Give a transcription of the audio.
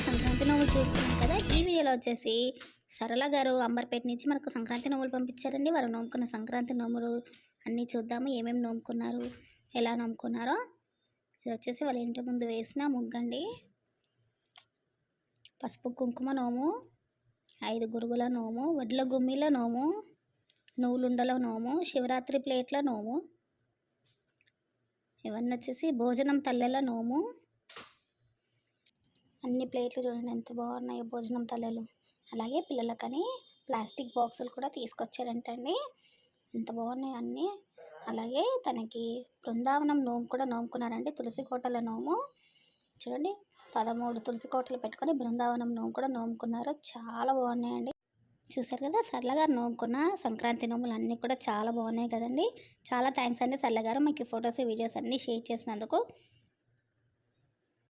సంక్రాంతి నోములు చూస్తున్నాం కదా. ఈ వీడియోలో వచ్చేసి సరళ గారు అంబర్పేట నుంచి మనకు సంక్రాంతి నోములు పంపించారండి. వారు నోముకున్న సంక్రాంతి నోములు అన్నీ చూద్దాము, ఏమేమి నోముకున్నారు, ఎలా నోముకున్నారో. ఇది వచ్చేసి వాళ్ళ ఇంటి ముందు వేసిన ముగ్గండి. పసుపు కుంకుమ నోము, 5 గురుగుల నోము, వడ్ల గుమ్మిల నోము, నువ్వులుండల నోము, శివరాత్రి ప్లేట్ల నోము, ఇవన్నీ వచ్చేసి భోజనం తల్లెల నోము. అన్ని ప్లేట్లు చూడండి ఎంత బాగున్నాయో, భోజనం తల్లెలు. అలాగే పిల్లలకని ప్లాస్టిక్ బాక్సులు కూడా తీసుకొచ్చారంటండి, ఎంత బాగున్నాయి అన్నీ. అలాగే తనకి బృందావనం నోము కూడా నోముకున్నారండి. తులసి కోటల నోము చూడండి, 13 తులసి కోటలు పెట్టుకొని బృందావనం నోము కూడా నోముకున్నారు. చాలా బాగున్నాయండి. చూసారు కదా, సరళ గారు నోముకున్న సంక్రాంతి నోములు అన్నీ కూడా చాలా బాగున్నాయి కదండి. చాలా థ్యాంక్స్ అండి సరళ గారు, మీకు ఫొటోస్ వీడియోస్ అన్నీ షేర్ చేసినందుకు.